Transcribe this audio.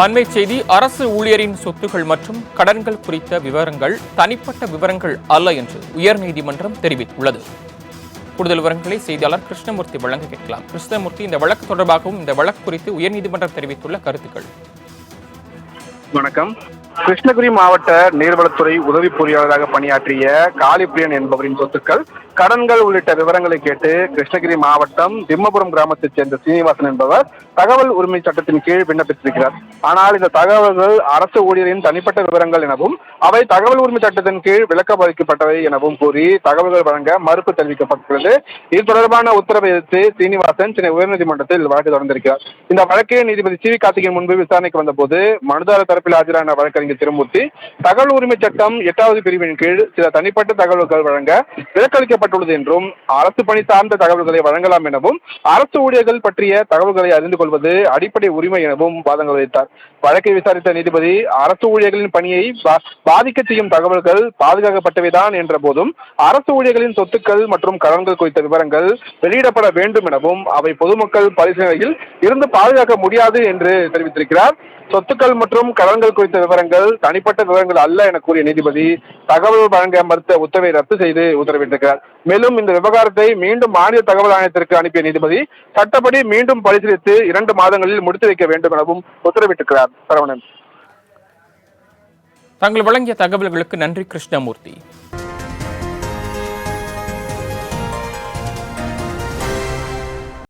அண்மை செய்தி. அரசு ஊழியரின் சொத்துக்கள் மற்றும் கடன்கள் குறித்த விவரங்கள் தனிப்பட்ட விவரங்கள் அல்ல என்று உயர்நீதிமன்றம் தெரிவித்துள்ளது. கூடுதல் விவரங்களை செய்தியாளர் கிருஷ்ணமூர்த்தி வழங்க கேட்கலாம். கிருஷ்ணமூர்த்தி, இந்த வழக்கு தொடர்பாகவும் இந்த வழக்கு குறித்து உயர்நீதிமன்றம் தெரிவித்துள்ள கருத்துக்கள். வணக்கம். கிருஷ்ணகிரி மாவட்ட நீர்வளத்துறை உதவி பொறியாளராக பணியாற்றிய காளிப்பிரியன் என்பவரின் சொத்துக்கள், கடன்கள் உள்ளிட்ட விவரங்களை கேட்டு கிருஷ்ணகிரி மாவட்டம் திம்மபுரம் கிராமத்தைச் சேர்ந்த சீனிவாசன் என்பவர் தகவல் உரிமை சட்டத்தின் கீழ் விண்ணப்பித்திருக்கிறார். ஆனால் இந்த தகவல்கள் அரசு ஊழியரின் தனிப்பட்ட விவரங்கள் எனவும் அவை தகவல் உரிமை சட்டத்தின் கீழ் விலக்க அளிக்கப்பட்டவை எனவும் கூறி தகவல்கள் வழங்க மறுப்பு தெரிவிக்கப்பட்டுள்ளது. இது தொடர்பான உத்தரவை எதிர்த்து சீனிவாசன் சென்னை உயர்நீதிமன்றத்தில் வழக்கு தொடர்ந்திருக்கிறார். இந்த வழக்கு நீதிபதி சி வி கார்த்திகேயன் முன்பு விசாரணைக்கு வந்தபோது மனுதாரர் தரப்பில் ஆஜரான வழக்கறிஞர் திருமூர்த்தி, தகவல் உரிமை சட்டம் 8வது பிரிவின் கீழ் சில தனிப்பட்ட தகவல்கள் வழங்க விலக்களிக்கப்பட்டுள்ளது என்றும் அரசு பணி சார்ந்த தகவல்களை வழங்கலாம் எனவும் அரசு ஊழியர்கள் பற்றிய தகவல்களை அறிந்து கொள்வது அடிப்படை உரிமை எனவும் வாதங்கள் வைத்தார். வழக்கை விசாரித்த நீதிபதி, அரசு ஊழியர்களின் பணியை பாதிக்க செய்யும் தகவல்கள் பாதுகாக்கப்பட்டவைதான் என்ற போதும் அரசு ஊழியர்களின் சொத்துக்கள் மற்றும் கடன்கள் குறித்த விவரங்கள் வெளியிடப்பட வேண்டும் எனவும் அவை பொதுமக்கள் பரிசீலனையில் இருந்து பாதுகாக்க முடியாது என்று தெரிவித்திருக்கிறார். சொத்துக்கள் மற்றும் கடன்கள் குறித்த விவரங்கள் தனிப்பட்ட விவரங்கள் அல்ல என கூறிய நீதிபதி தகவல் வழங்க மறுத்த உத்தரவை ரத்து செய்து உத்தரவிட்டிருக்கிறார். மேலும் இந்த விவகாரத்தை மீண்டும் மாநில தகவல் ஆணையத்திற்கு அனுப்பிய நீதிபதி சட்டப்படி மீண்டும் பரிசீலித்து 2 மாதங்களில் முடித்து வைக்க வேண்டும் எனவும் உத்தரவிட்டிருக்கிறார். சரவணன், தாங்கள் வழங்கிய தகவல்களுக்கு நன்றி கிருஷ்ணமூர்த்தி.